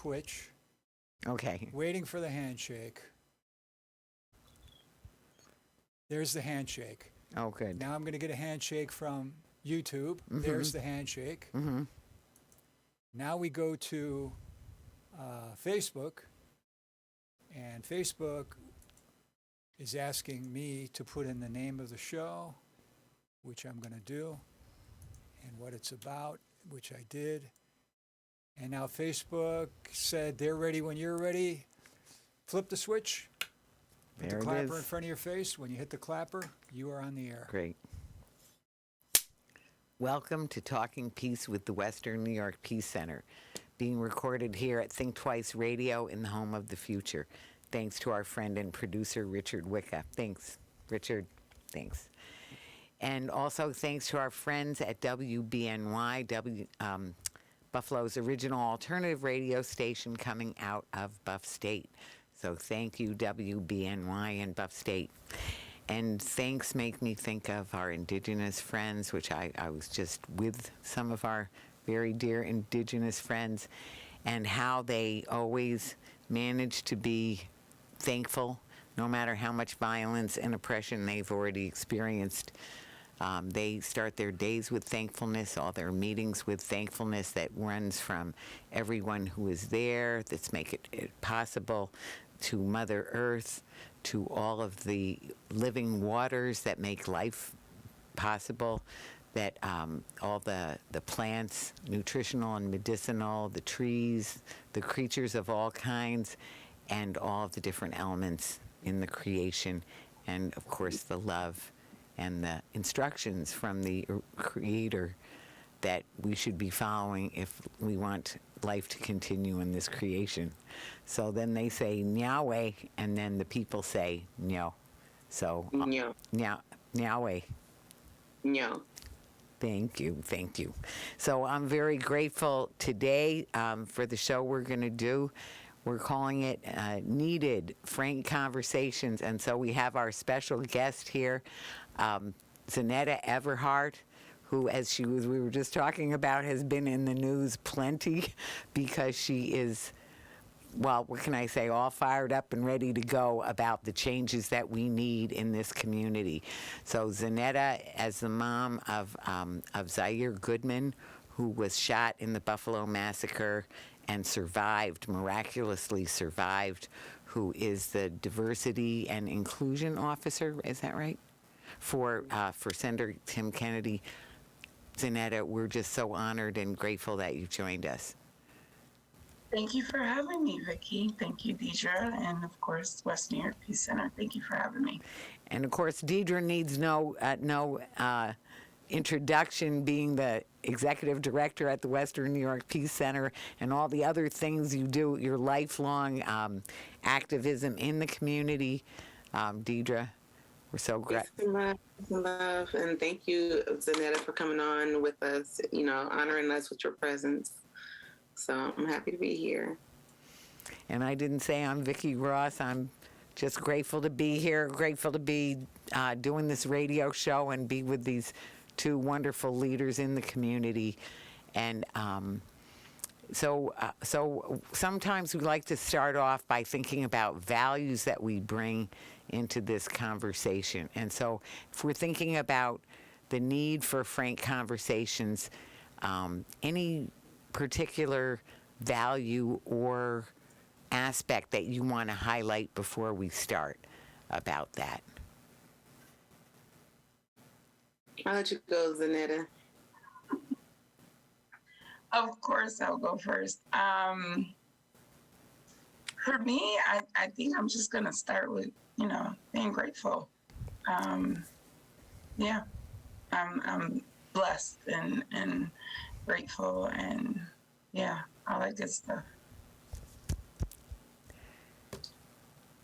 Twitch, Okay. waiting for the handshake. There's the handshake. Oh, good. Now I'm going to get a handshake from YouTube. There's the handshake. Mm-hmm. Now we go to Facebook, and Facebook is asking me to put in the name of the show, which I'm going to do, and what it's about, which I did. And now Facebook said they're ready when you're ready. Flip the switch. Put There the it clapper in is. front of your face. When you hit the clapper, you are on the air. Great. Welcome to Talking Peace with the Western New York Peace Center, being recorded here at Think Twice Radio in the home of the future. Thanks to our friend and producer, Richard Wicca. Thanks, Richard. Thanks. And also thanks to our friends at WBNY, Buffalo's original alternative radio station coming out of Buff State. So thank you, WBNY and Buff State. And thanks make me think of our Indigenous friends, which I was just with some of our very dear Indigenous friends, and how they always manage to be thankful, no matter how much violence and oppression they've already experienced. They start their days with thankfulness, all their meetings with thankfulness that runs from everyone who is there, that's make it possible, to Mother Earth, to all of the living waters that make life possible, that all the plants, nutritional and medicinal, the trees, the creatures of all kinds, and all of the different elements in the creation, and of course the love and the instructions from the Creator that we should be following if we want life to continue in this creation. So then they say Nyahweh, and then the people say Nyo. So Nyo. Nyahweh. Nyo. Thank you, thank you. So I'm very grateful today for the show we're going to do. We're calling it Needed Frank Conversations, and so we have our special guest here, Zeneta Everhart, who, as we were just talking about, has been in the news plenty because she is, well, what can I say, all fired up and ready to go about the changes that we need in this community. So Zeneta, as the mom of Zaire Goodman, who was shot in the Buffalo Massacre and survived, miraculously survived, who is the Diversity and Inclusion Officer, is that right? For Senator Tim Kennedy. Zeneta, we're just so honored and grateful that you've joined us. Thank you for having me, Vicki. Thank you, Deidra, and of course, West New York Peace Center. Thank you for having me. And of course, Deidra needs no introduction, being the executive director at the Western New York Peace Center and all the other things you do, your lifelong activism in the community. Deidra, we're so grateful. Love, and thank you, Zeneta, for coming on with us, honoring us with your presence. So I'm happy to be here. And I didn't say I'm Vicki Ross. I'm just grateful to be here, grateful to be doing this radio show and be with these two wonderful leaders in the community. And so sometimes we like to start off by thinking about values that we bring into this conversation. And so if we're thinking about the need for frank conversations, any particular value or aspect that you want to highlight before we start about that? I'll let you go, Zeneta. Of course, I'll go first. For me, I think I'm just going to start with, being grateful. Yeah, I'm blessed and grateful, and yeah, all that good stuff.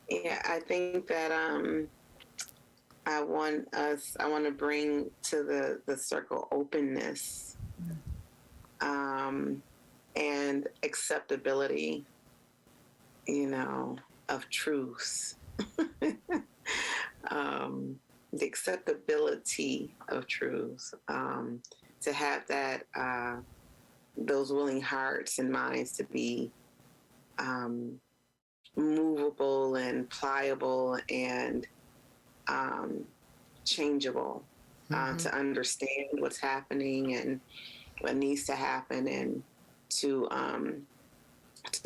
Yeah, I think that I want to bring to the circle openness and acceptability, of truths. The acceptability of truths, to have that those willing hearts and minds to be movable and pliable and changeable, to understand what's happening and what needs to happen, and to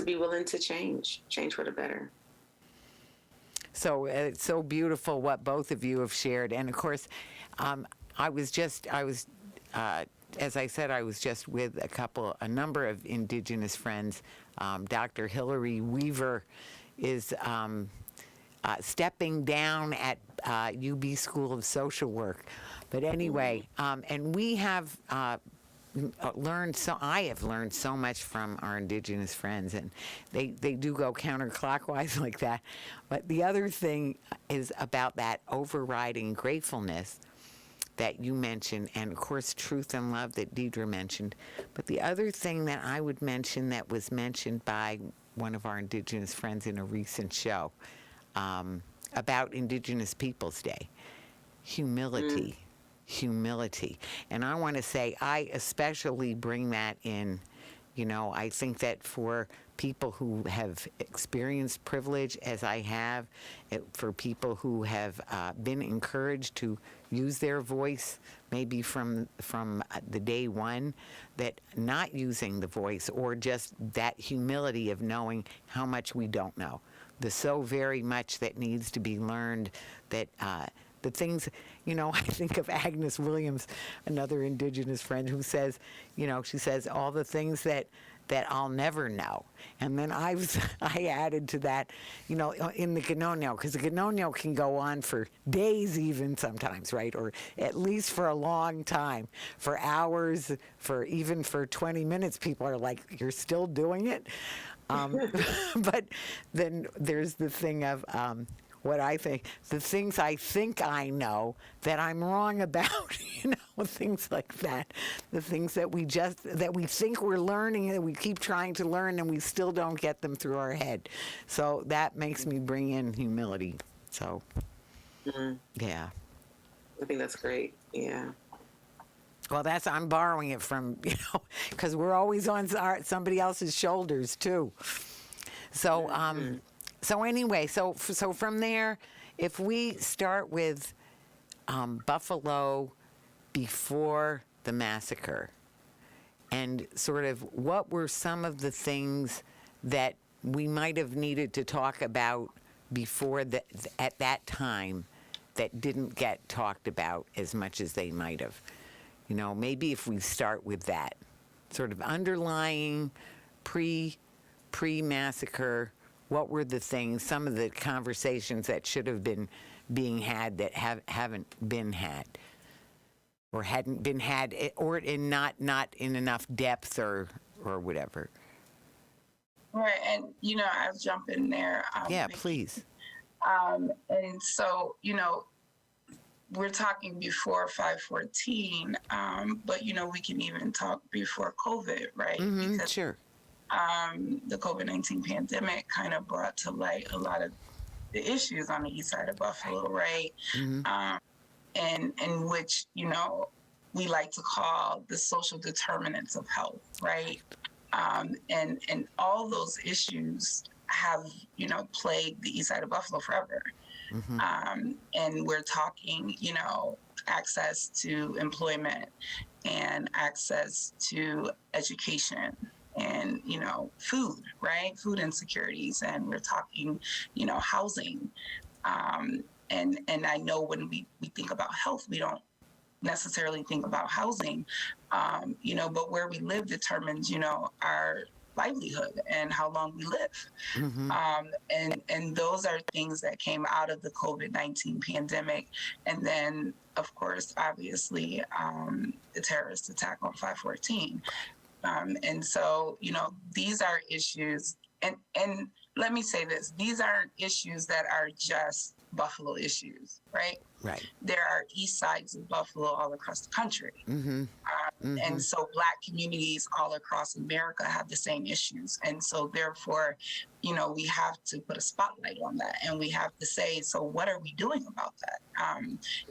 be willing to change for the better. So it's so beautiful what both of you have shared. And of course, as I said, I was just with a number of Indigenous friends. Dr. Hillary Weaver is stepping down at UB School of Social Work. But anyway, and we have I have learned so much from our Indigenous friends, and they do go counterclockwise like that. But the other thing is about that overriding gratefulness that you mentioned, and of course truth and love that Deidra mentioned. But the other thing that I would mention that was mentioned by one of our Indigenous friends in a recent show about Indigenous Peoples Day, humility. Humility. And I want to say, I especially bring that in. I think that for people who have experienced privilege as I have, for people who have been encouraged to use their voice, maybe from the day one, that not using the voice, or just that humility of knowing how much we don't know, the so very much that needs to be learned, that the things, I think of Agnes Williams, another Indigenous friend, who says, she says, all the things that I'll never know. And then I added to that, in the Ganonio, because the Ganonio can go on for days even sometimes, right? Or at least for a long time, for hours, even for 20 minutes, people are like, you're still doing it? But then there's the thing of, what I think, the things I think I know that I'm wrong about, things like that. The things that we think we're learning, that we keep trying to learn, and we still don't get them through our head. So that makes me bring in humility. So, yeah. I think that's great. Yeah. Well, I'm borrowing it from, because we're always on somebody else's shoulders too. So, So anyway, so from there, if we start with Buffalo before the massacre, and sort of what were some of the things that we might have needed to talk about before at that time that didn't get talked about as much as they might have. Maybe if we start with that, sort of underlying pre-massacre. What were the things, some of the conversations that should have been being had that haven't been had, or hadn't been had, or in not in enough depth or whatever? Right, and I'll jump in there. Yeah, please. And so we're talking before 5/14, but we can even talk before COVID, right? Because, sure. The COVID-19 pandemic kind of brought to light a lot of the issues on the east side of Buffalo, right? And which, we like to call the social determinants of health, right? And all those issues have, plagued the east side of Buffalo forever. And we're talking, access to employment and access to education, and food, right? Food insecurities, and we're talking, housing. And I know when we think about health, we don't necessarily think about housing, but where we live determines, our livelihood and how long we live. And those are things that came out of the COVID-19 pandemic. And then, of course, obviously, the terrorist attack on 5/14. And so, these are issues, and let me say this, these aren't issues that are just Buffalo issues, right? Right. There are east sides of Buffalo all across the country. And so Black communities all across America have the same issues. And so therefore, we have to put a spotlight on that, and we have to say, so what are we doing about that?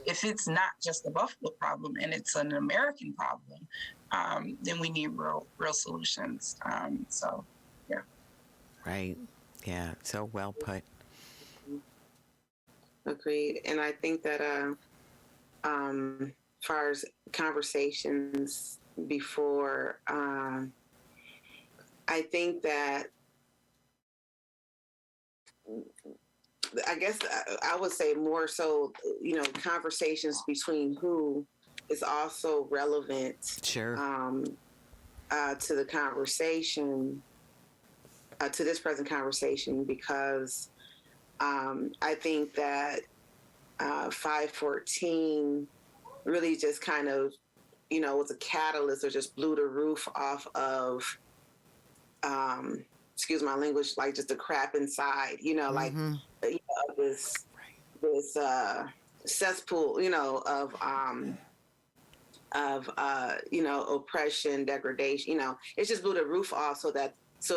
If it's not just a Buffalo problem and it's an American problem, then we need real solutions. So, yeah. Right. Yeah. So well put. Agreed. And I think that as far as conversations before, I think that I guess I would say more so, conversations between who is also relevant Sure. to the conversation, to this present conversation, because I think that 514 really just kind of, was a catalyst or just blew the roof off of, excuse my language, like just the crap inside, like this cesspool, of oppression, degradation. It just blew the roof off so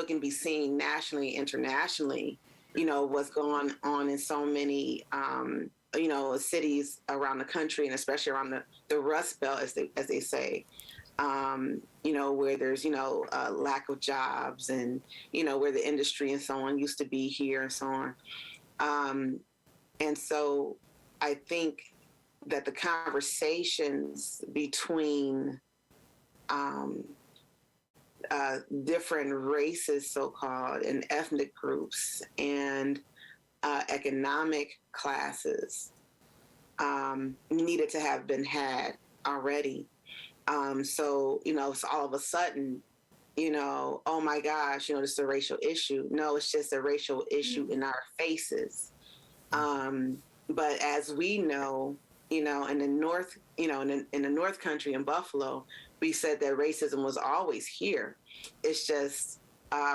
it can be seen nationally, internationally. What's going on in so many cities around the country, and especially around the Rust Belt, as they say. Where there's, lack of jobs, and, where the industry and so on used to be here and so on. And so I think that the conversations between different races, so-called, and ethnic groups and economic classes needed to have been had already. So all of a sudden, oh my gosh, this is a racial issue. No, it's just a racial issue in our faces. But as we know, in the North, in the North Country in Buffalo, we said that racism was always here. It's just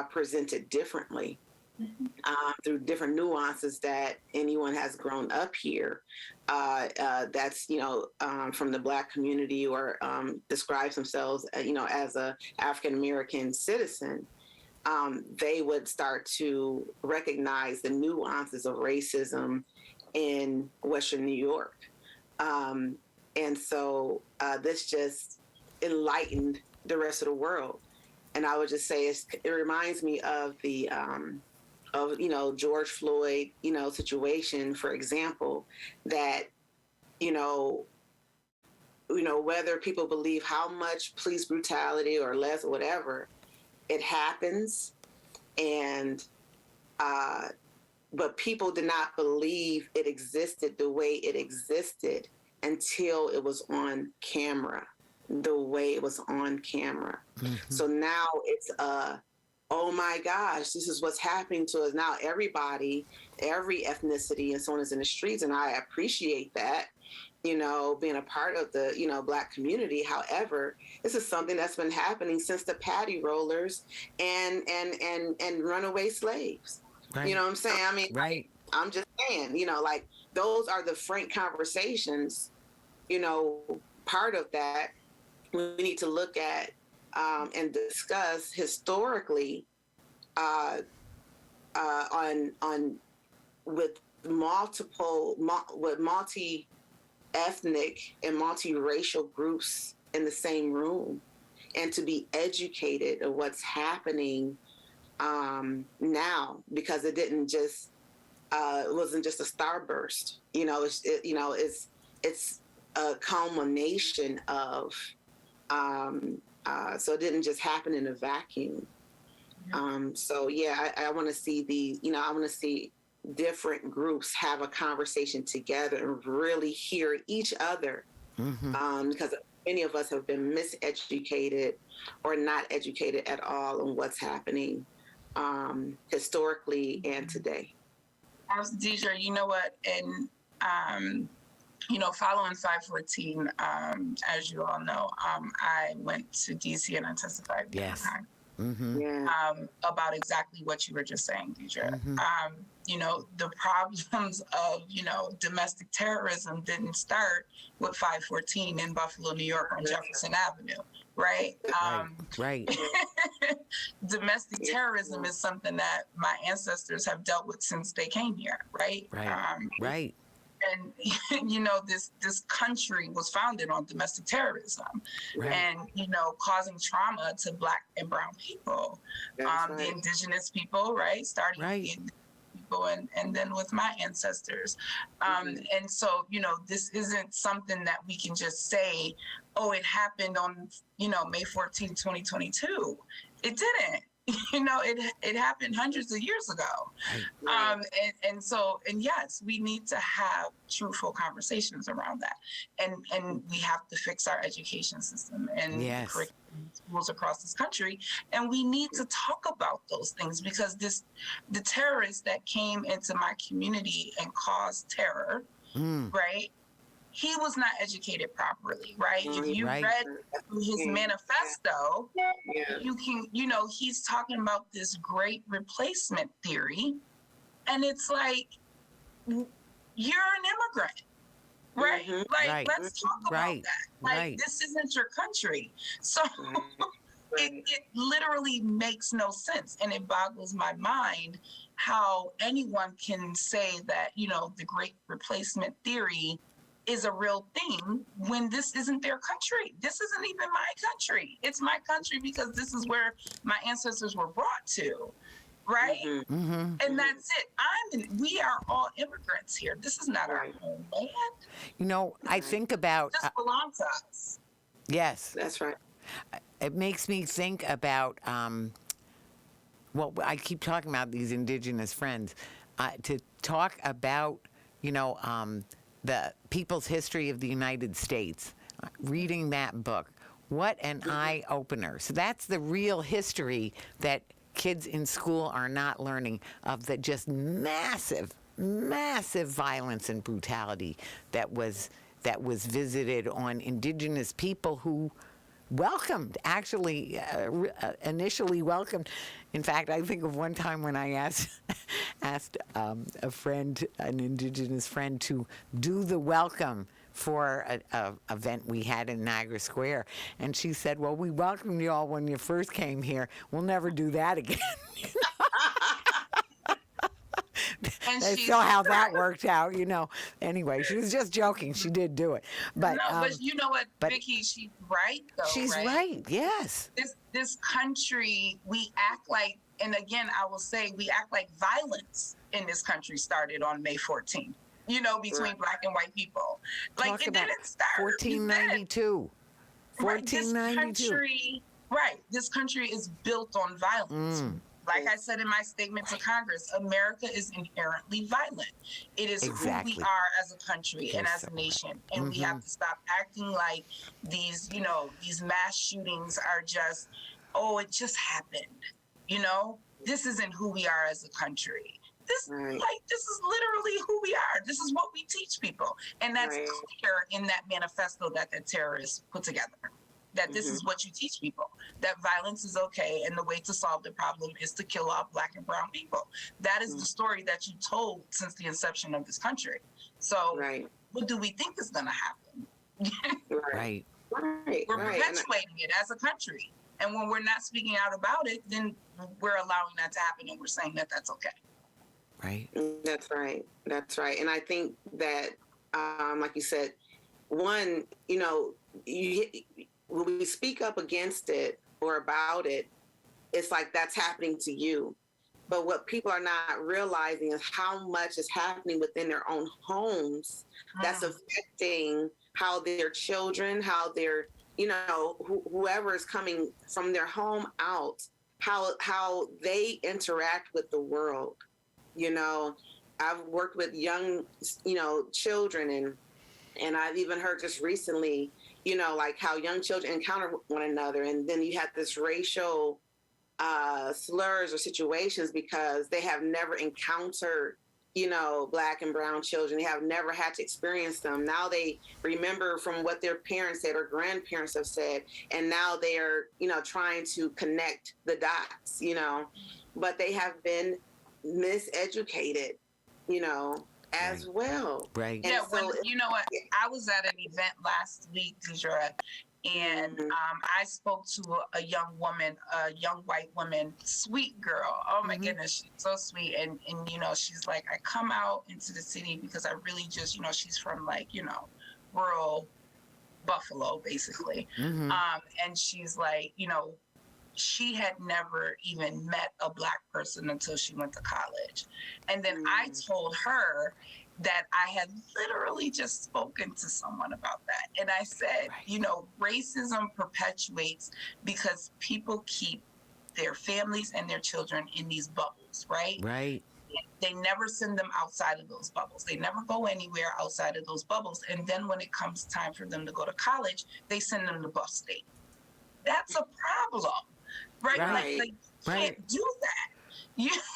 presented differently. Through different nuances that anyone has grown up here, that's from the Black community, or describes themselves as a African American citizen, they would start to recognize the nuances of racism in Western New York, and so this just enlightened the rest of the world. And I would just say it reminds me of the George Floyd, situation, for example, that, whether people believe how much police brutality or less or whatever, it happens. And, but people did not believe it existed the way it existed until it was on camera, the way it was on camera. Mm-hmm. So now it's oh my gosh, this is what's happening to us now. Everybody, every ethnicity and so on is in the streets. And I appreciate that, being a part of the, Black community. However, this is something that's been happening since the patty rollers and runaway slaves. Right. You know what I'm saying? I mean, right. I'm just saying, like, those are the frank conversations, part of that we need to look at and discuss historically on with multi-ethnic and multiracial groups in the same room, and to be educated of what's happening now, because it didn't just it wasn't just a starburst. It's a culmination of. So it didn't just happen in a vacuum. So yeah, I want to see I want to see different groups have a conversation together and really hear each other. Mm-hmm. Because many of us have been miseducated or not educated at all on what's happening historically and today. Deidra, you know what? And following 514, as you all know, I went to DC and I testified. Yes. Mm-hmm. Yeah. About exactly what you were just saying, Deidra. Mm-hmm. The problems of, domestic terrorism didn't start with 514 in Buffalo, New York on Jefferson Avenue, right? Right. Domestic terrorism is something that my ancestors have dealt with since they came here, right? Right. Right. And this country was founded on domestic terrorism, Right. and causing trauma to Black and brown people, the indigenous people, right? Starting with the indigenous people, and then with my ancestors, and so this isn't something that we can just say, oh, it happened on May 14, 2022. It didn't. It happened hundreds of years ago. Right. And yes, we need to have truthful conversations around that. And we have to fix our education system and curriculum schools across this country. And we need to talk about those things, because the terrorists that came into my community and caused terror, right? He was not educated properly, right? If you read his manifesto, you can, he's talking about this great replacement theory. And it's like, you're an immigrant, right? Let's talk about that. This isn't your country. So it literally makes no sense. And it boggles my mind how anyone can say that, the great replacement theory is a real thing when this isn't their country. This isn't even my country. It's my country because this is where my ancestors were brought to, right? And that's it. We are all immigrants here. This is not our homeland. I think about... It just belongs to us. Yes. That's right. It makes me think about, I keep talking about these indigenous friends, to talk about, the People's History of the United States, reading that book. What an eye-opener. So that's the real history that kids in school are not learning of, the just massive violence and brutality that was visited on indigenous people who initially welcomed. In fact, I think of one time when I asked a friend, an indigenous friend, to do the welcome for an event we had in Niagara Square. And she said, well, we welcomed you all when you first came here. We'll never do that again. And I saw how that worked out, Anyway, she was just joking. She did do it. But you know what, Vicki, she's right, though. She's right, yes. This country, we act like, and again, I will say, we act like violence in this country started on May 14th, between Black and white people. Like, it didn't start. 1492. 1492. This country is built on violence. Like I said in my statement to Congress, America is inherently violent. It is who we are as a country and as a nation. And we have to stop acting like these mass shootings are just, it just happened. This isn't who we are as a country. This is literally who we are. This is what we teach people. And that's clear in that manifesto that the terrorists put together. That this is what you teach people, that violence is okay, and the way to solve the problem is to kill off Black and brown people. That is the story that you told since the inception of this country. So what do we think is going to happen? We're perpetuating it as a country. And when we're not speaking out about it, then we're allowing that to happen, and we're saying that that's okay. Right. That's right. And I think that, like you said, one, when we speak up against it or about it, it's like that's happening to you. But what people are not realizing is how much is happening within their own homes that's affecting how their children, how their, whoever is coming from their home out, how they interact with the world. I've worked with young, children, and I've even heard just recently, like how young children encounter one another. And then you have this racial slurs or situations because they have never encountered, Black and brown children. They have never had to experience them. Now they remember from what their parents said or grandparents have said. And now they are, trying to connect the dots, but they have been miseducated, as well. Right. And you know what? I was at an event last week, Deidra, And I spoke to a young woman, a young white woman, sweet girl. Oh my goodness, she's so sweet. And you know, she's like, I come out into the city because I really just, you know, she's from like, you know, rural Buffalo, basically. And she's like, you know, she had never even met a Black person until she went to college. And then I told her that I had literally just spoken to someone about that. And I said, you know, racism perpetuates because people keep their families and their children in these bubbles, right? Right. They never send them outside of those bubbles. They never go anywhere outside of those bubbles. And then when it comes time for them to go to college, they send them to Buff State. That's a problem, right? Like you can't do that.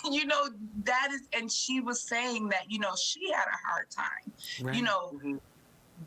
You know, that is, and she was saying that, you know, she had a hard time, you know,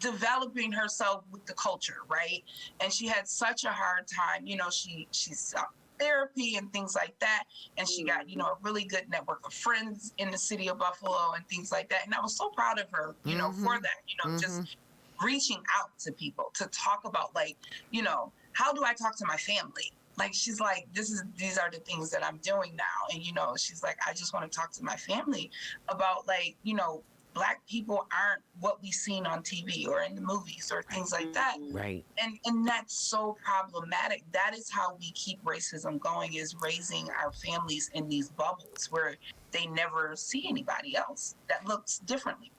developing herself with the culture, right? And she had such a hard time, you know, she sought therapy and things like that. And she got, you know, a really good network of friends in the city of Buffalo and things like that. And I was so proud of her, you know, for that, you know, just reaching out to people to talk about, like, you know, how do I talk to my family? Like, she's like, these are the things that I'm doing now. And, you know, she's like, I just want to talk to my family about, like, you know, Black people aren't what we've seen on TV or in the movies or things like that. Right. And that's so problematic. That is how we keep racism going, is raising our families in these bubbles where they never see anybody else that looks differently.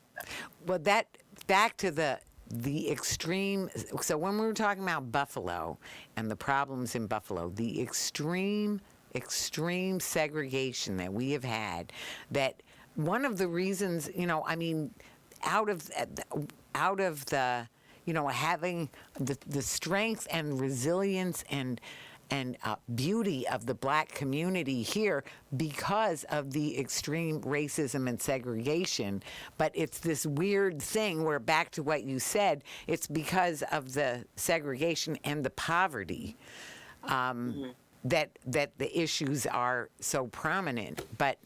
Well, that, back to the extreme, so when we were talking about Buffalo and the problems in Buffalo, the extreme segregation that we have had, that one of the reasons, you know, I mean, out of the, you know, having the strength and resilience and beauty of the Black community here because of the extreme racism and segregation. But it's this weird thing where, back to what you said, it's because of the segregation and the poverty that the issues are so prominent. But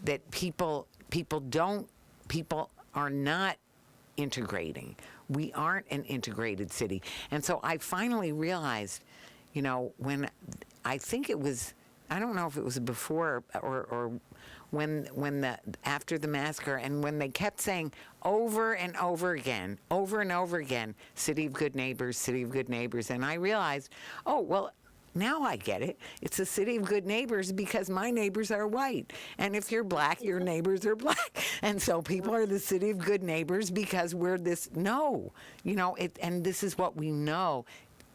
that people are not integrating. We aren't an integrated city. And so I finally realized, you know, when I think it was, I don't know if it was before or when after the massacre, and when they kept saying over and over again, city of good neighbors, city of good neighbors. And I realized, oh, well, now I get it. It's a city of good neighbors because my neighbors are white. And if you're Black, your neighbors are Black. And so people are the city of good neighbors because we're this, no, you know, and this is what we know.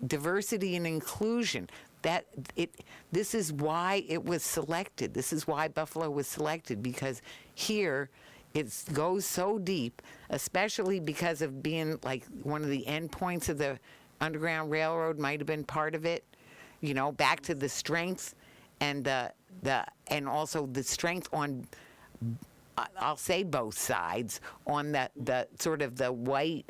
Diversity and inclusion. This is why it was selected. This is why Buffalo was selected, because here it goes so deep, especially because of being like one of the endpoints of the Underground Railroad, might have been part of it. You know, back to the strength and and also the strength on, I'll say both sides, on the sort of the white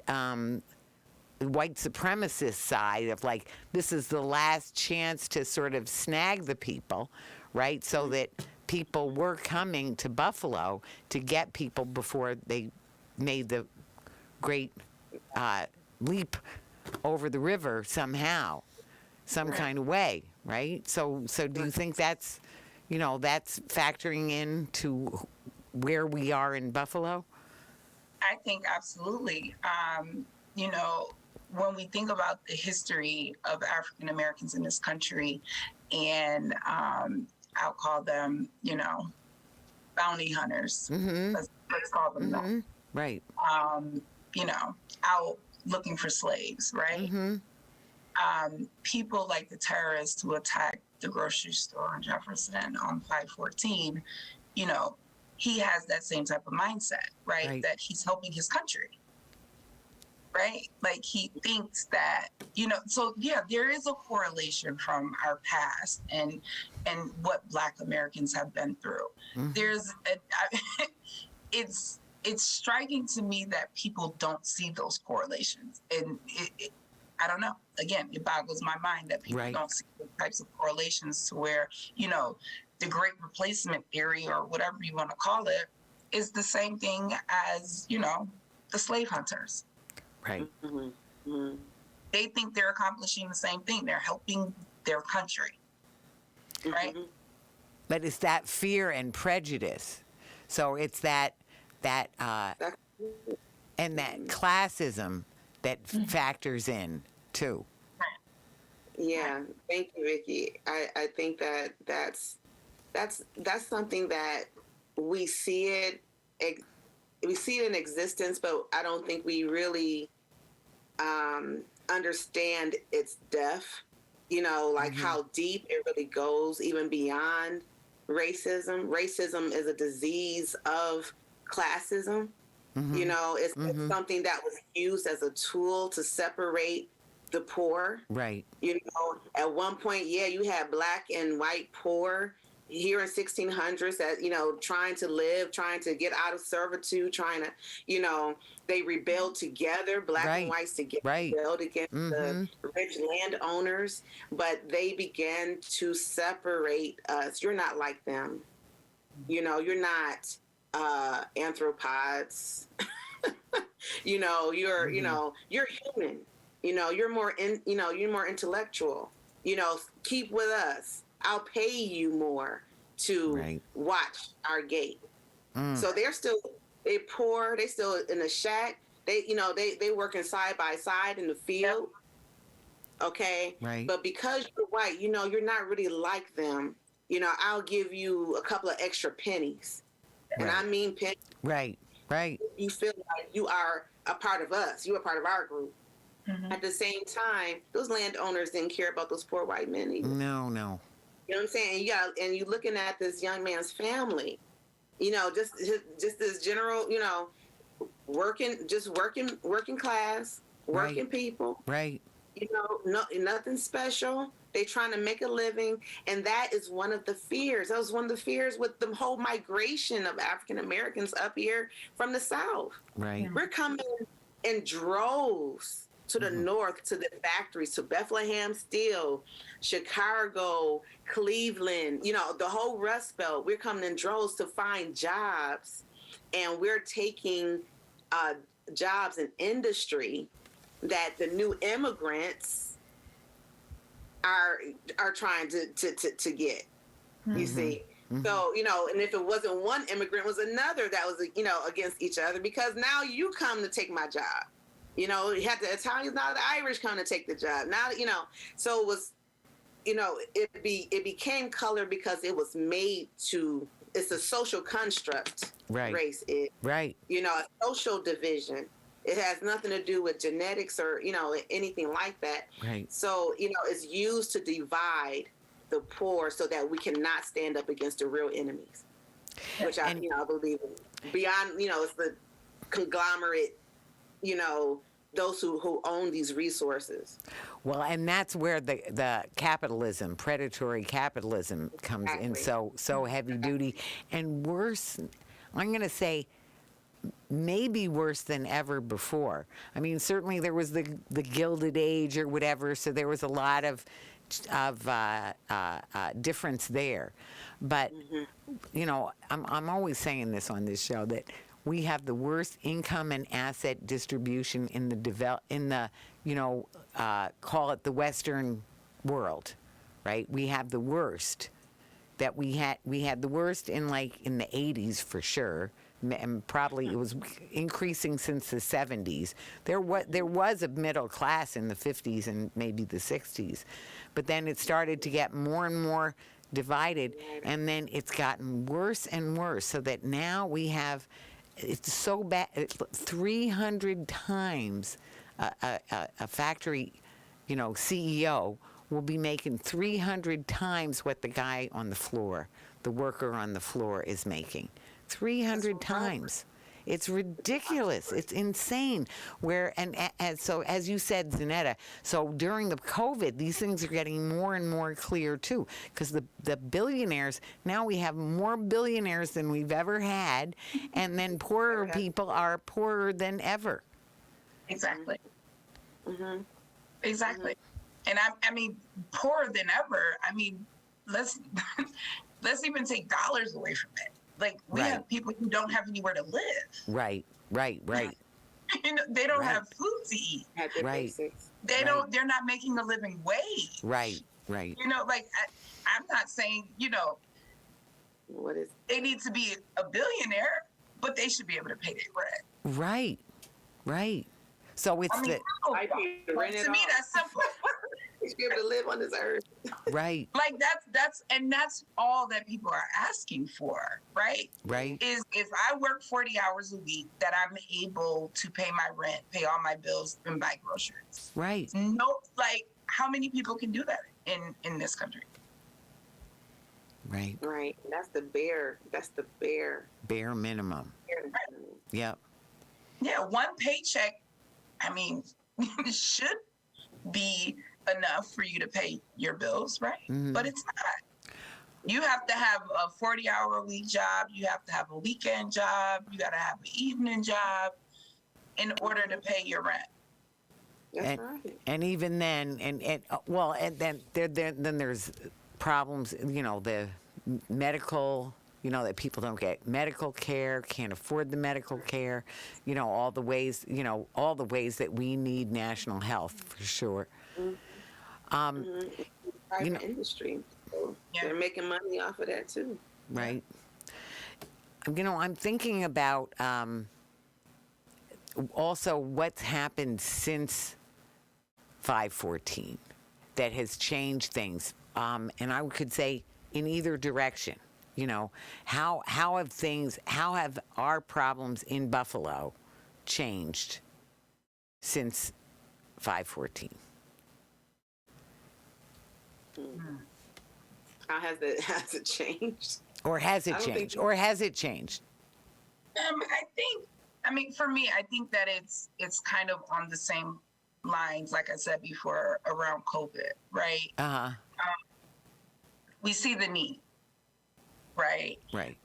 supremacist side of, like, this is the last chance to sort of snag the people, right? So that people were coming to Buffalo to get people before they made the great leap over the river somehow. Some kind of way, right? So do you think that's, you know, that's factoring into where we are in Buffalo? I think absolutely. You know, when we think about the history of African Americans in this country, and I'll call them, you know, bounty hunters. Let's call them that. Right. You know, out looking for slaves, right? People like the terrorists who attacked the grocery store in Jefferson on 514, you know, he has that same type of mindset, right? That he's helping his country, right? Like, he thinks that, you know, so yeah, there is a correlation from our past and what Black Americans have been through. It's striking to me that people don't see those correlations, and I don't know. Again, it boggles my mind that people don't see the types of correlations to where, you know, the Great Replacement theory, or whatever you want to call it, is the same thing as, you know, the slave hunters. Right. they think they're accomplishing the same thing. They're helping their country, right? Mhm. But it's that fear and prejudice. So it's that That's- and that classism that factors in too. Yeah, thank you, Vicki. I think that's something that we see we see it in existence, but I don't think we really understand its depth. Like how deep it really goes, even beyond racism. Racism is a disease of classism. It's something that was used as a tool to separate the poor. Right. At one point, you had black and white poor here in 1600s that, trying to get out of servitude, they rebelled together, black and whites together, rebelled against the rich landowners, but they began to separate us. You're not like them. You're not anthropods. You're you're human. You're more intellectual. Keep with us. I'll pay you more to watch our gate. So they poor. They still in the shack. They working side by side in the field. Okay. Right. But because you're white, you're not really like them. I'll give you a couple of extra pennies. And I mean pennies. Right. You feel like you are a part of us. You are part of our group. At the same time, those landowners didn't care about those poor white men either. No. You know what I'm saying? And you looking at this young man's family, just this general, working class, working people. Right. Nothing special. They trying to make a living. And that is one of the fears. That was one of the fears with the whole migration of African Americans up here from the South. Right. We're coming in droves to the north, to the factories, to Bethlehem Steel, Chicago, Cleveland, the whole Rust Belt. We're coming in droves to find jobs, and we're taking jobs in industry that the new immigrants are trying to get. You see. So, and if it wasn't one immigrant, it was another that was, against each other, because now you come to take my job. You had the Italians, now the Irish come to take the job. Now, so it was, it became color because it was made to, it's a social construct. Right. Race is. Right. A social division. It has nothing to do with genetics or, anything like that. Right. So, it's used to divide the poor so that we cannot stand up against the real enemies, which I believe in. Beyond, it's the conglomerate, those who own these resources. Well, and that's where the capitalism, predatory capitalism comes in so heavy duty, and worse, I'm going to say, maybe worse than ever before. I mean, certainly there was the Gilded Age or whatever, so there was a lot of difference there. But I'm always saying this on this show, that we have the worst income and asset distribution in the call it the Western world, right? We have the worst. That we had the worst in the 80s for sure, and probably it was increasing since the 70s. There was a middle class in the 50s and maybe the 60s, but then it started to get more and more divided, and then it's gotten worse and worse, so that now we have, it's so bad, 300 times a factory, CEO will be making 300 times what the guy on the floor, the worker on the floor, is making. 300 times. It's ridiculous. It's insane. And so, as you said, Zeneta, so during the COVID, these things are getting more and more clear too, because the billionaires, now we have more billionaires than we've ever had, and then poorer people are poorer than ever. Exactly. Exactly. And I mean, poorer than ever. I mean, let's even take dollars away from it. We have people who don't have anywhere to live. Right. They don't Right. have food to eat. Had their Right. basics. They Right. don't. They're not making a living wage. Right. Right. Like I'm not saying What is they need to be a billionaire, but they should be able to pay their rent. Right. Right. So it's I mean, the I pay the rent to at me all. that's simple. You should be able to live on this earth. right. Like that's all that people are asking for, right? Right. Is if I work 40 hours a week, that I'm able to pay my rent, pay all my bills, and buy groceries. Right. No, like how many people can do that in this country? Right. Right. That's the bare. Bare minimum. Yep. Yeah, one paycheck, I mean, should be enough for you to pay your bills, right? Mhm. But it's not. You have to have a 40-hour-a-week job. You have to have a weekend job. You got to have an evening job in order to pay your rent. That's right. And even then, and then then there's problems. The medical. That people don't get medical care, can't afford the medical care. All the ways. All the ways that we need national health for sure. Private industry. So Yeah. they're making money off of that too. Right. I'm thinking about also what's happened since 5/14 that has changed things, and I could say in either direction. How have our problems in Buffalo changed since 5/14? How has it changed? Or has it I don't think- changed? Or has it changed? For me, I think that it's kind of on the same lines, like I said before, around COVID, right? We see the need, right? Right.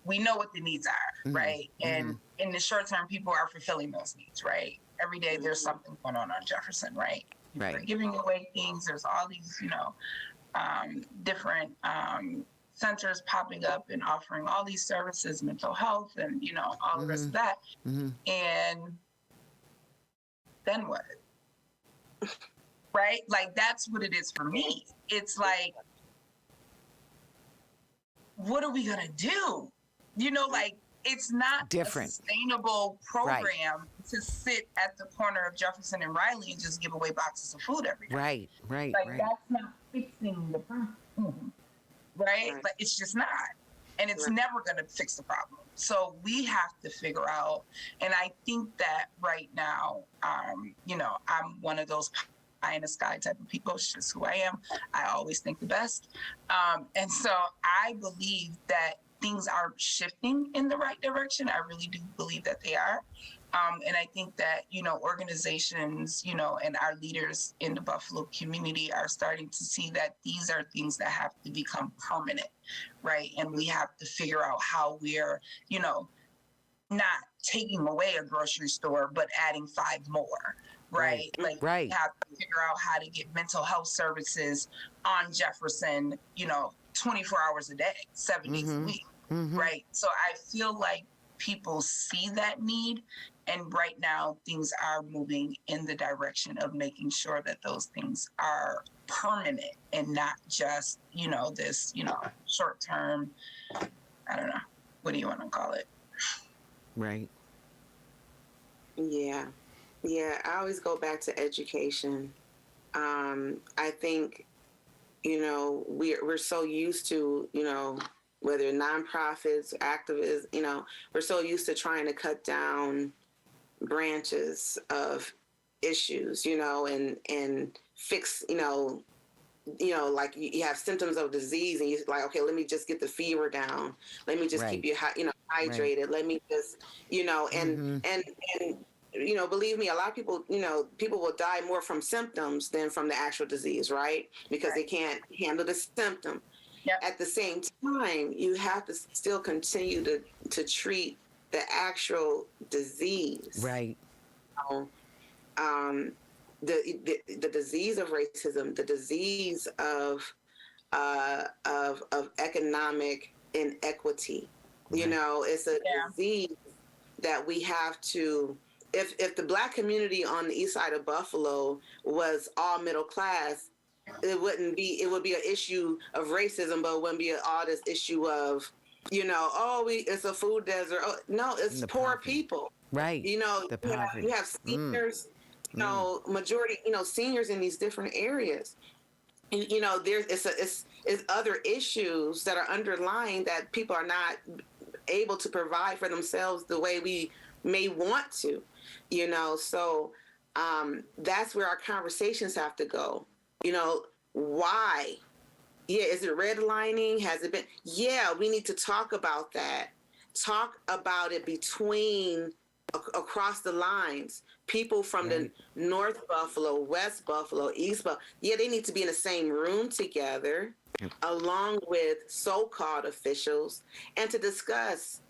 We know what the needs are, right? And in the short term, people are fulfilling those needs, right? Every day there's something going on Jefferson, right? People Right. are giving away things. There's all these, different centers popping up and offering all these services, mental health, and all the rest of that. And then what? Right? Like that's what it is for me. It's like, what are we gonna do? Like it's not Different. a sustainable program to sit at the corner of Jefferson and Riley and just give away boxes of food every day. Right. Like that's not fixing the problem, right? Like it's just not, and it's never going to fix the problem. So we have to figure out, and I think that right now, I'm one of those pie in the sky type of people. It's just who I am. I always think the best, and so I believe that things are shifting in the right direction. I really do believe that they are. And I think that, organizations, and our leaders in the Buffalo community are starting to see that these are things that have to become permanent, right? And we have to figure out how we're, not taking away a grocery store, but adding 5 more, right? Like we have to figure out how to get mental health services on Jefferson, 24 hours a day, 7 days a week, right? So I feel like people see that need, and right now things are moving in the direction of making sure that those things are permanent and not just, this, short term, I don't know, what do you want to call it? Right. Yeah. I always go back to education. I think, we're so used to, whether nonprofits, activists, we're so used to trying to cut down branches of issues, and fix, like you have symptoms of disease and you're like, okay, let me just get the fever down. Let me just keep you hydrated. Right. Let me just, and believe me, a lot of people, people will die more from symptoms than from the actual disease, right? Because they can't handle the symptom. Yep. At the same time, you have to still continue to treat the actual disease. Right. The disease of racism, the disease of economic inequity. It's a disease that we have to if the Black community on the east side of Buffalo was all middle class, it would be an issue of racism, but it wouldn't be all this issue of, it's a food desert. Oh, no, it's The poor poverty. people. Right. The poverty. You have seniors, majority, seniors in these different areas. And, it's other issues that are underlying that people are not able to provide for themselves the way we may want to, so that's where our conversations have to go. Why? Yeah, is it redlining? Has it been? Yeah, we need to talk about that. Talk about it across the lines. People from the North Buffalo, West Buffalo, East Buffalo, yeah, they need to be in the same room together, along with so-called officials, and to discuss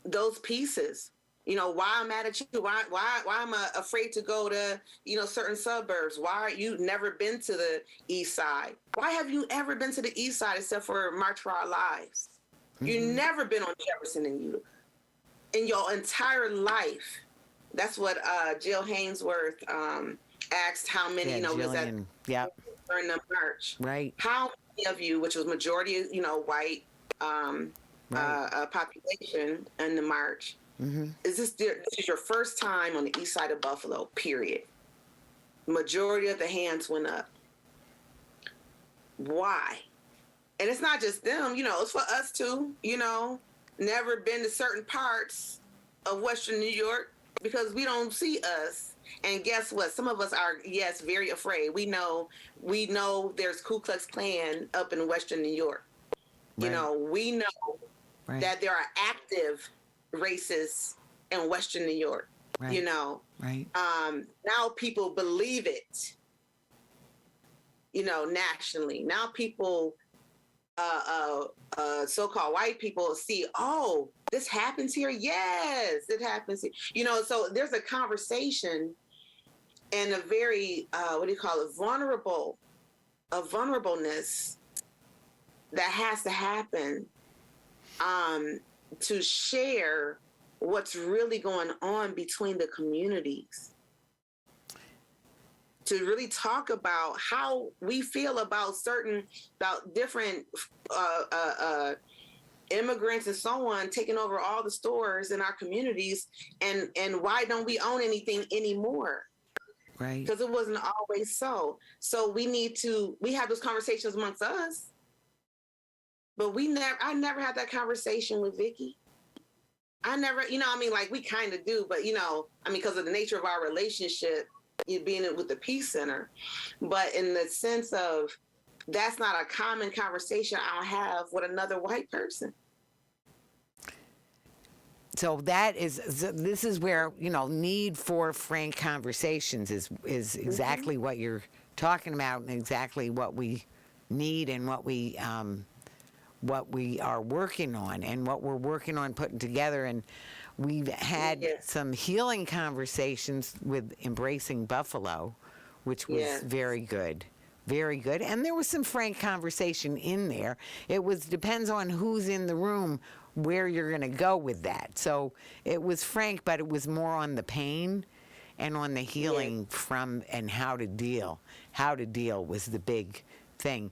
those pieces. Why I'm mad at you? Why am I afraid to go to, certain suburbs? Why are you never been to the East Side? Why have you ever been to the East Side except for March for Our Lives? You've never been on Jefferson and Utica in your entire life. That's what Jill Hainsworth asked how many, was that during the march. Right. How many of you, which was majority, white population in the march, this is your first time on the east side of Buffalo, period. Majority of the hands went up. Why? And it's not just them, it's for us too, never been to certain parts of Western New York because we don't see us. And guess what? Some of us are, yes, very afraid. We know there's Ku Klux Klan up in Western New York. We know that there are active racists in Western New York. Now people believe it, nationally. Now people, so-called white people see, oh, this happens here. Yes, it happens here. So there's a conversation and a very, vulnerableness that has to happen to share what's really going on between the communities, to really talk about how we feel about different immigrants and so on taking over all the stores in our communities, and why don't we own anything anymore? Right. Because it wasn't always so. So we have those conversations amongst us. But I never had that conversation with Vicki. I never, we kind of do, but, because of the nature of our relationship, being with the Peace Center. But in the sense of, that's not a common conversation I'll have with another white person. So this is where, need for frank conversations is exactly what you're talking about, and exactly what we need, and what we are working on, and what we're working on putting together. And we've had some healing conversations with Embracing Buffalo, which was very good. Very good. And there was some frank conversation in there. It depends on who's in the room where you're going to go with that. So it was frank, but it was more on the pain and on the healing from, and how to deal. How to deal was the big thing.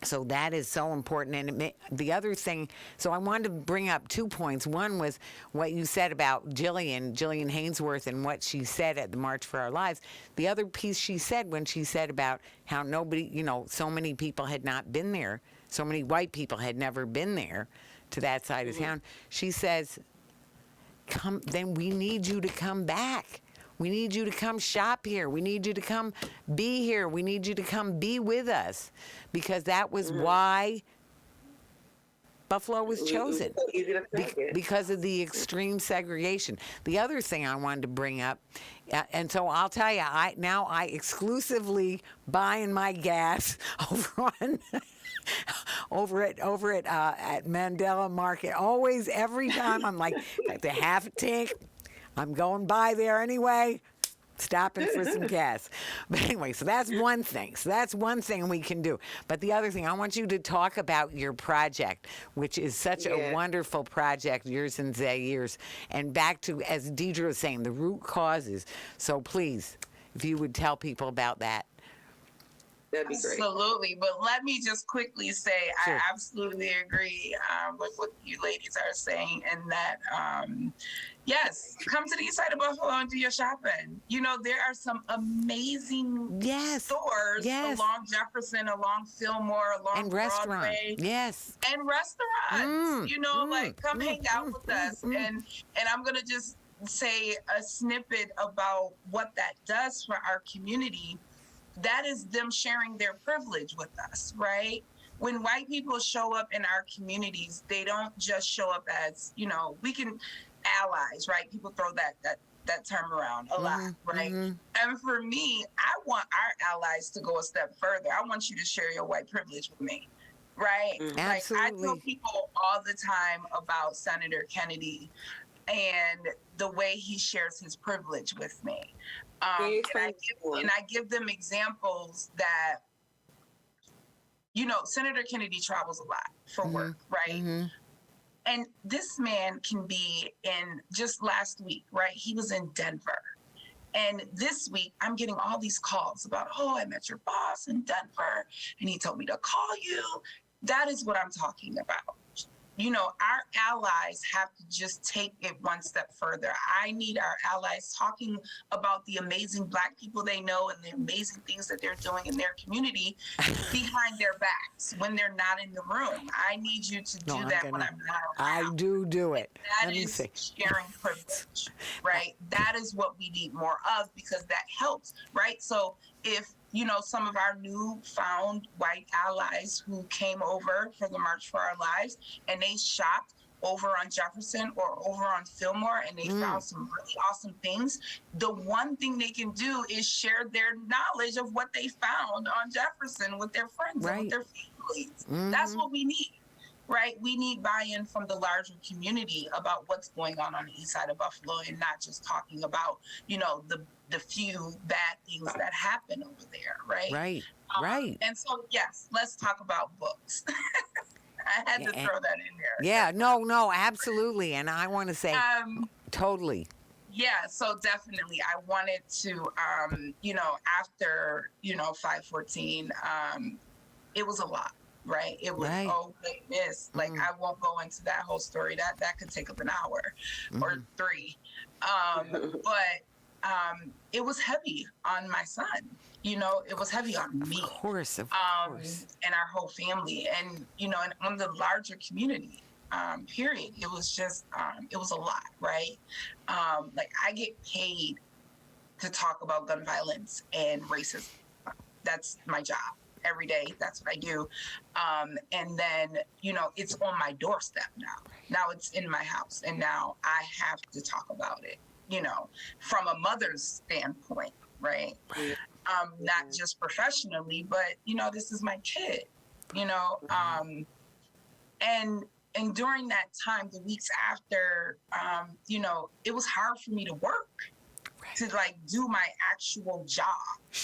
So that is so important. And the other thing, so I wanted to bring up 2 points. One was what you said about Jillian Hainsworth, and what she said at the March for Our Lives. The other piece she said, when she said about how nobody, so many people had not been there, so many white people had never been there to that side of town. She says, then we need you to come back. We need you to come shop here. We need you to come be here. We need you to come be with us, because that was why Buffalo was chosen, because of the extreme segregation. The other thing I wanted to bring up, and so I'll tell you, I exclusively buying my gas over at Mandela Market. Always, every time, I'm like, the half a tank. I'm going by there anyway. stopping for some gas. But anyway, so that's one thing. So that's one thing we can do. But the other thing, I want you to talk about your project, which is such a wonderful project, yours and Zaire's. And back to, as Deidra was saying, the root causes. So please, if you would tell people about that. That'd be great. Absolutely. But let me just quickly say, Sure. I absolutely agree with what you ladies are saying, and that, yes, come to the east side of Buffalo and do your shopping. You know, there are some amazing stores along Jefferson, along Fillmore, along And restaurant. Broadway. Yes. And restaurants. You know, like, come hang out with us. And I'm going to just say a snippet about what that does for our community. That is them sharing their privilege with us, right? When white people show up in our communities, they don't just show up as, you know, we can allies, right? People throw that term around a lot, right? And for me, I want our allies to go a step further. I want you to share your white privilege with me, right? Like, I tell people all the time about Senator Kennedy and the way he shares his privilege with me. And I give them examples that, you know, Senator Kennedy travels a lot for work, right? And this man can be in, just last week, right? He was in Denver. And this week, I'm getting all these calls about, oh, I met your boss in Denver, and he told me to call you. That is what I'm talking about. You know, our allies have to just take it one step further. I need our allies talking about the amazing Black people they know and the amazing things that they're doing in their community behind their backs when they're not in the room. I need you to do that when I'm not around. I do it. That is sharing privilege, right? That is what we need more of, because that helps, right? So if, you know, some of our newfound white allies who came over for the March for Our Lives and they shopped over on Jefferson or over on Fillmore and they found some really awesome things, the one thing they can do is share their knowledge of what they found on Jefferson with their friends and with their families. That's what we need, right? We need buy-in from the larger community about what's going on the east side of Buffalo, and not just talking about, you know, the few bad things that happen over there, right? Right. And so, yes, let's talk about books. I had to throw that in there. Yeah, no, absolutely. And I want to say, totally. Yeah, so definitely, I wanted to, you know, after, you know, 5/14, it was a lot. Right. It was, oh goodness. Like, I won't go into that whole story. That could take up an hour or 3. But it was heavy on my son. You know, it was heavy on me. Of course. And our whole family, and, you know, and on the larger community, period. It was just, it was a lot, right? Like, I get paid to talk about gun violence and racism. That's my job. Every day, that's what I do. And then, you know, it's on my doorstep now. Now it's in my house, and now I have to talk about it, you know, from a mother's standpoint, right? Not just professionally, but, you know, this is my kid, you know. And during that time, the weeks after, you know, it was hard for me to work. To like do my actual job,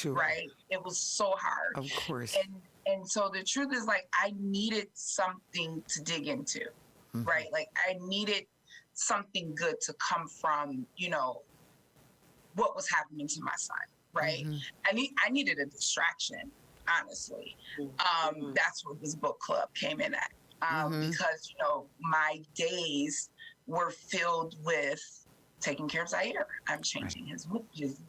right? It was so hard. Of course. And so the truth is, like, I needed something to dig into, right? Like, I needed something good to come from, you know, what was happening to my son, right? I needed a distraction, honestly. That's what this book club came in at, because, you know, my days were filled with taking care of Zaire. I'm changing his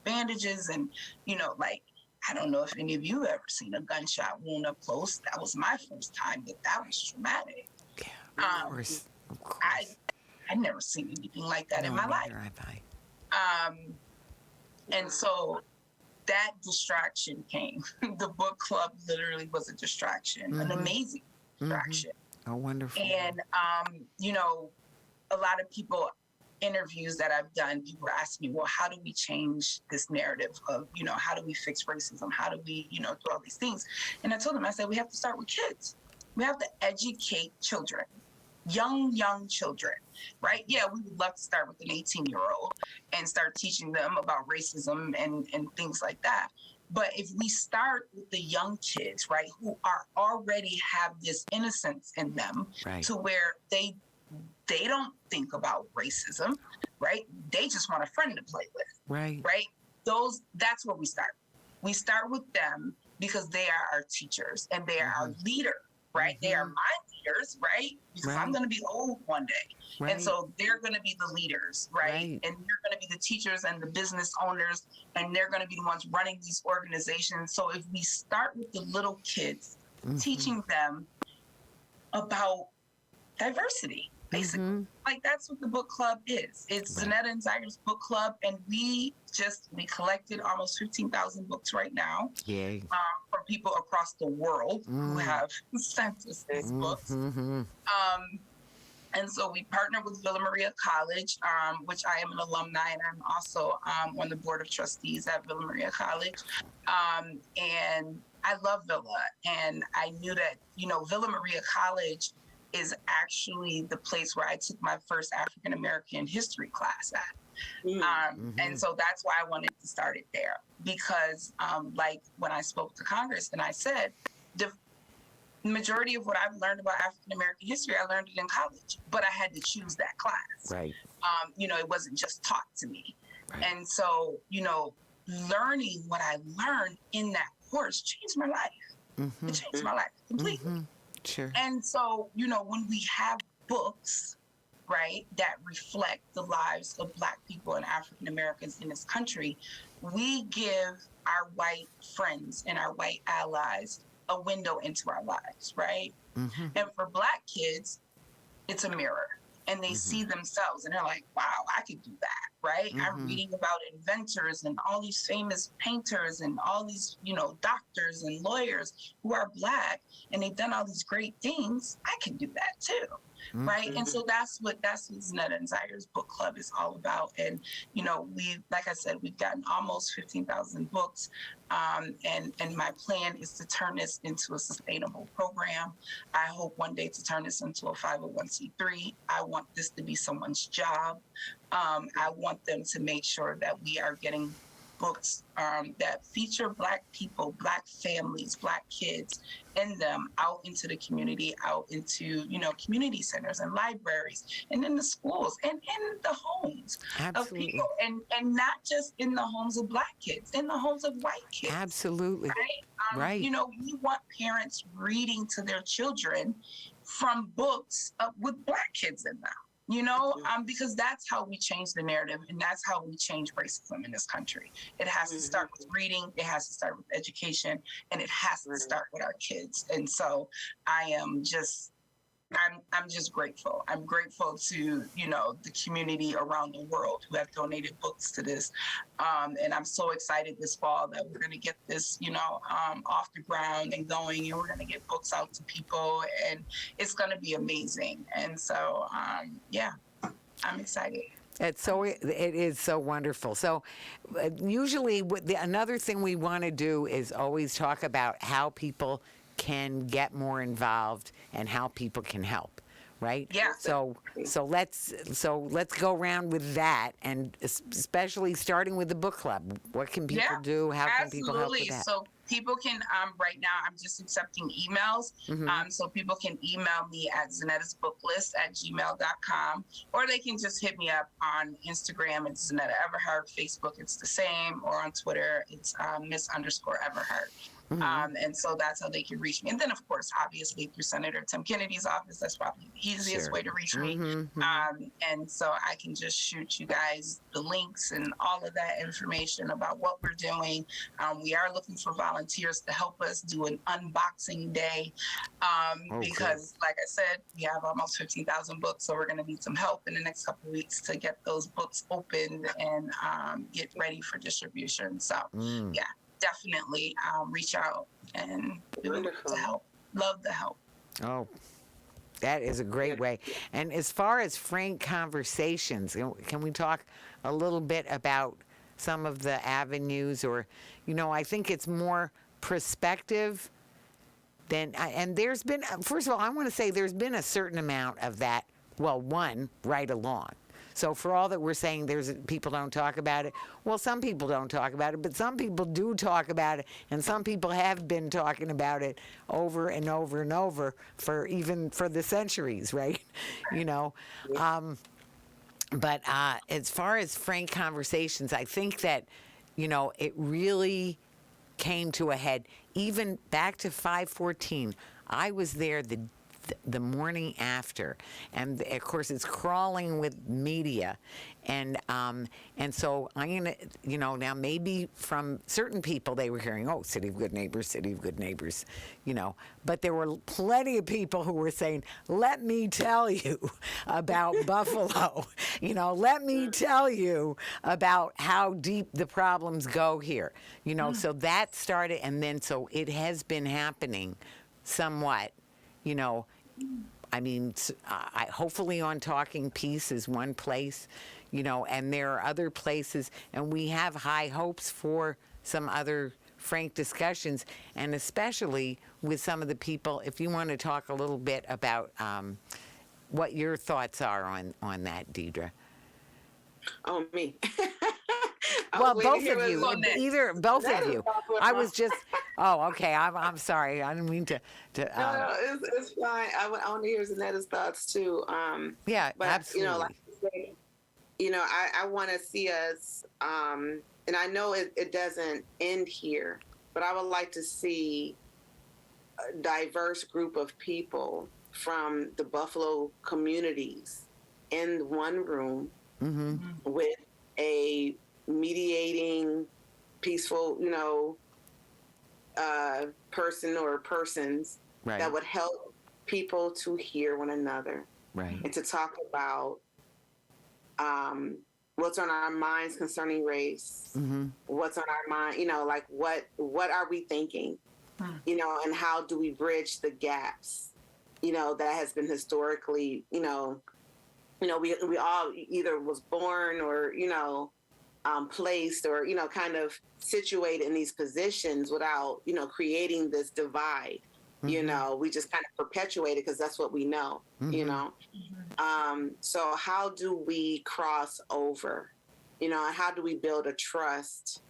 bandages, and, you know, like, I don't know if any of you ever seen a gunshot wound up close. That was my first time, but that was traumatic. Yeah, of course. I'd never seen anything like that in my life. And so that distraction came. The book club literally was a distraction, an amazing distraction. Oh, wonderful. And, you know, a lot of people, interviews that I've done, people ask me, well, how do we change this narrative of, you know, how do we fix racism? How do we, you know, do all these things? And I told them, I said, we have to start with kids. We have to educate children, young children, right? Yeah, we would love to start with an 18-year-old and start teaching them about racism and things like that. But if we start with the young kids, right, who are already have this innocence in them, Right. to where they don't think about racism, right? They just want a friend to play with, Right. right? That's where we start. We start with them because they are our teachers and they are our leader, right? They are my leaders, right? Because I'm Right. going to be old one day. Right. And so they're going to be the leaders, right? Right. And they're going to be the teachers and the business owners, and they're going to be the ones running these organizations. So if we start with the little kids, teaching them about diversity, basically. Like, that's what the book club is. It's Right. Zeneta and Zaire's book club, and we collected almost 15,000 books right now Yay. from people across the world who have sent us these books. And so we partnered with Villa Maria College, which I am an alumni, and I'm also on the board of trustees at Villa Maria College. And I love Villa, and I knew that, Villa Maria College is actually the place where I took my first African American history class at. And so that's why I wanted to start it there, because like when I spoke to Congress and I said, the majority of what I've learned about African American history, I learned it in college, but I had to choose that class. Right. It wasn't just taught to me. Right. And so, learning what I learned in that course changed my life. It changed my life completely. Sure. And so, when we have books, right, that reflect the lives of Black people and African Americans in this country, we give our white friends and our white allies a window into our lives, right? And for Black kids, it's a mirror. And they see themselves and they're like, wow, I could do that, right? I'm reading about inventors and all these famous painters and all these, doctors and lawyers who are Black, and they've done all these great things. I can do that too. Right. And so that's what Zeneta and Zaire's book club is all about. And, like I said, we've gotten almost 15,000 books. And my plan is to turn this into a sustainable program. I hope one day to turn this into a 501c3. I want this to be someone's job. I want them to make sure that we are getting books that feature Black people, Black families, Black kids in them out into the community, out into, community centers and libraries and in the schools and in the homes of people. And not just in the homes of Black kids, in the homes of white kids. Absolutely. Right? Right. We want parents reading to their children from books with Black kids in them. Because that's how we change the narrative, and that's how we change racism in this country. It has to start with reading, it has to start with education, and it has to start with our kids. And so I'm just grateful. I'm grateful to, the community around the world who have donated books to this. And I'm so excited this fall that we're going to get this, off the ground and going, and we're going to get books out to people, and it's going to be amazing. And so, I'm excited. It is so wonderful. So usually another thing we want to do is always talk about how people can get more involved and how people can help, right? Yeah. So let's go around with that, and especially starting with the book club. What can people do? How can people help with that? So people can, right now, I'm just accepting emails. So people can email me at zenetasbooklist@gmail.com, or they can just hit me up on Instagram. It's Zeneta Everhart. Facebook, it's the same. Or on Twitter, it's Miss_Everhart. And so that's how they can reach me. And then, of course, obviously through Senator Tim Kennedy's office, that's probably the easiest way to reach me. And so I can just shoot you guys the links and all of that information about what we're doing. We are looking for volunteers to help us do an unboxing day because, like I said, we have almost 15,000 books. So we're going to need some help in the next couple of weeks to get those books opened and get ready for distribution. So, yeah. Definitely reach out, and we would love to help. Love the help. Oh, that is a great way. And as far as frank conversations, can we talk a little bit about some of the avenues, or, I think it's more perspective then, and there's been, first of all, I want to say there's been a certain amount of that, well, one, right along. So for all that we're saying people don't talk about it, well, some people don't talk about it, but some people do talk about it, and some people have been talking about it over and over and over for the centuries, right? You know? But as far as frank conversations, I think that, you know, it really came to a head. Even back to 5/14, I was there the morning after, and of course it's crawling with media, and so I'm gonna, you know, now maybe from certain people they were hearing, oh, city of good neighbors, you know, but there were plenty of people who were saying, let me tell you about Buffalo, you know, let me tell you about how deep the problems go here, you know. So that started, and then so it has been happening somewhat. You know, I mean, hopefully on Talking Peace is one place, you know, and there are other places, and we have high hopes for some other frank discussions, and especially with some of the people. If you want to talk a little bit about what your thoughts are on that, Deidra. Oh, me. Well, both of you, both of you. I was just, okay. I'm sorry. I didn't mean to. No, it's fine. I want to hear Zeneta's thoughts too. Yeah, but, absolutely. You know, like I say, you know, I want to see us, and I know it doesn't end here, but I would like to see a diverse group of people from the Buffalo communities in one room with a mediating, peaceful, you know, person or persons that would help people to hear one another, and to talk about what's on our minds concerning race, what's on our mind, you know, like what are we thinking, you know, and how do we bridge the gaps, you know, that has been historically, you know, we all either was born or, you know, placed or, you know, kind of situated in these positions without, you know, creating this divide. You know, we just kind of perpetuate it because that's what we know, you know. So how do we cross over, you know, and how do we build a trust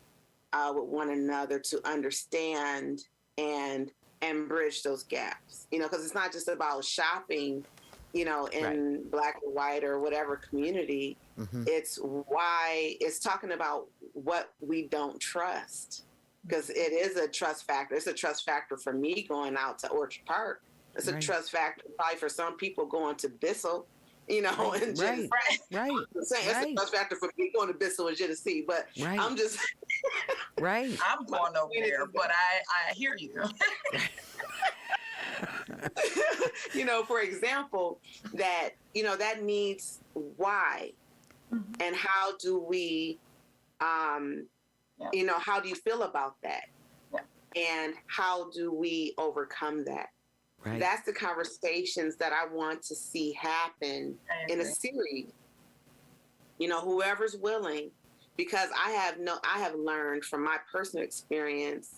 with one another to understand and bridge those gaps, you know, because it's not just about shopping, you know, in black or white or whatever community. It's talking about what we don't trust, because it is a trust factor. It's a trust factor for me going out to Orchard Park. It's a trust factor probably for some people going to Bissell, you know, and just I'm saying it's a trust factor for me going to Bissell and Genesee, but I'm just I'm going over there, but I hear you. You know, for example, that, you know, that needs why, and how do we, you know, how do you feel about that? And how do we overcome that? That's the conversations that I want to see happen in a series. You know, whoever's willing, because I have learned from my personal experience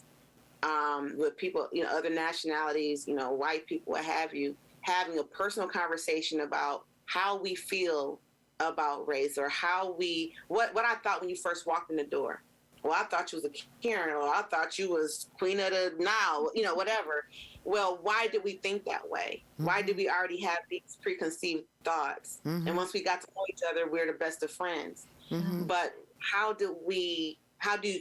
with people, you know, other nationalities, you know, white people, what have you, having a personal conversation about how we feel about race, or how what I thought when you first walked in the door. Well, I thought you was a Karen, or I thought you was Queen of the Nile, you know, whatever. Well, why did we think that way? Why did we already have these preconceived thoughts? And once we got to know each other, we're the best of friends. But how do you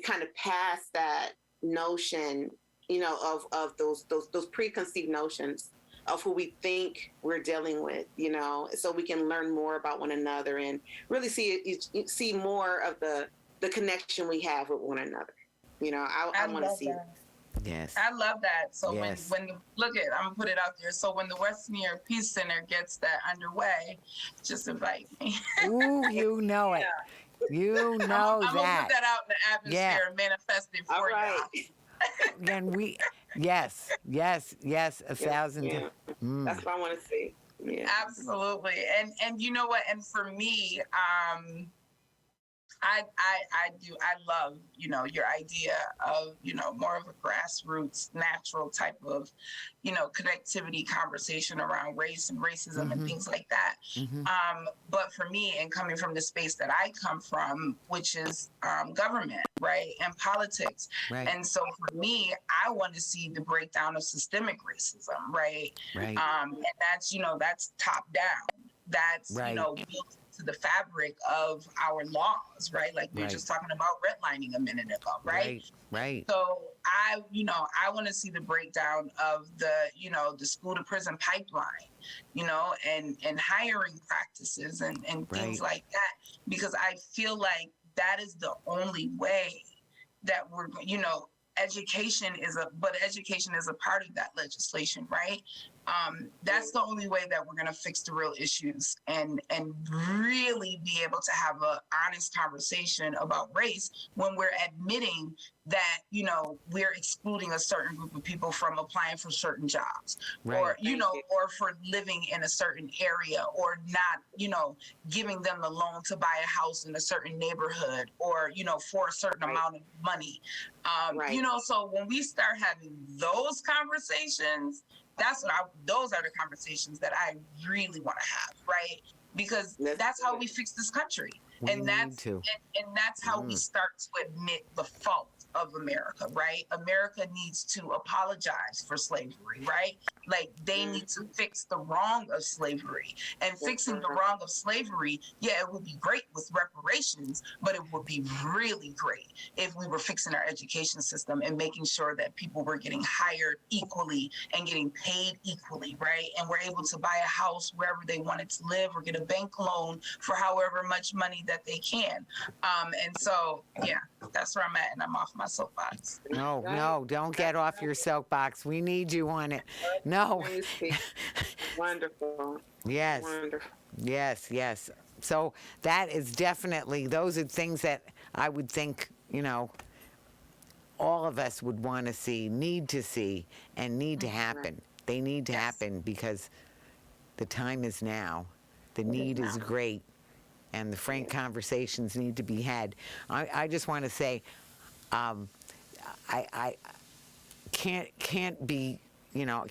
kind of pass that notion, you know, of those preconceived notions of who we think we're dealing with, you know, so we can learn more about one another and really see more of the connection we have with one another. You know, I want to see that. Yes. I love that. So when look at, I'm gonna put it out there. So when the West New York Peace Center gets that underway, just invite me. Ooh, you know it. You know I'm gonna put that out in the atmosphere and manifest it for you. Then yes, 1,000. Yeah. That's what I want to see. Yeah. Absolutely. And you know what? And for me, I do. I love, your idea of, more of a grassroots, natural type of, connectivity conversation around race and racism and things like that. But for me, and coming from the space that I come from, which is government, right, and politics. Right. And so for me, I want to see the breakdown of systemic racism, right? Right. And that's top down. That's, Right. built to the fabric of our laws, right? Like we were Right. just talking about redlining a minute ago, right? Right. So I want to see the breakdown of the school to prison pipeline, and hiring practices and things Right. like that, because I feel like that is the only way that we're, education is a part of that legislation, right? That's the only way that we're going to fix the real issues and really be able to have an honest conversation about race when we're admitting that, we're excluding a certain group of people from applying for certain jobs, Right. or, or for living in a certain area, or not, giving them the loan to buy a house in a certain neighborhood, or, for a certain amount of money. So when we start having those conversations, those are the conversations that I really want to have, right? Because that's how we fix this country. And that's how we start to admit the fault of America, right? America needs to apologize for slavery, right? Like they need to fix the wrong of slavery. And fixing the wrong of slavery, yeah, it would be great with reparations, but it would be really great if we were fixing our education system and making sure that people were getting hired equally and getting paid equally, right? And we're able to buy a house wherever they wanted to live, or get a bank loan for however much money that they can. And so, yeah, that's where I'm at, and I'm off my soapbox. No, don't get off your soapbox. We need you on it. No. Wonderful. Yes. Wonderful. Yes. So that is definitely, those are things that I would think, all of us would want to see, need to see, and need to happen. They need to happen because the time is now. The need is great, and the frank conversations need to be had. I just want to say, I can't be,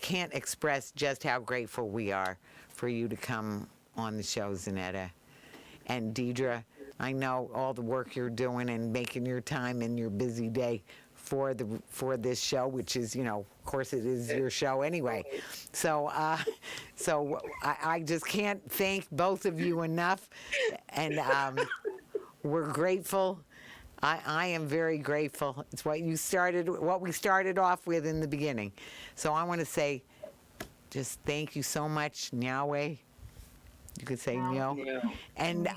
can't express just how grateful we are for you to come on the show, Zeneta. And Deidra, I know all the work you're doing and making your time in your busy day for this show, which is, of course, it is your show anyway. So, I just can't thank both of you enough, and we're grateful. I am very grateful. It's what we started off with in the beginning. So I want to say, just thank you so much, Nyaweh. You could say Nyo. And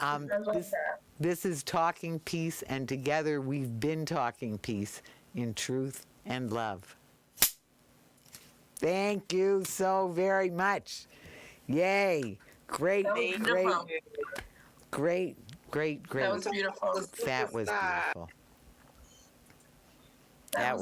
this is Talking Peace, and together we've been talking peace in truth and love. Thank you so very much. Yay. Great. That was beautiful. Great. That was beautiful. That was beautiful. That was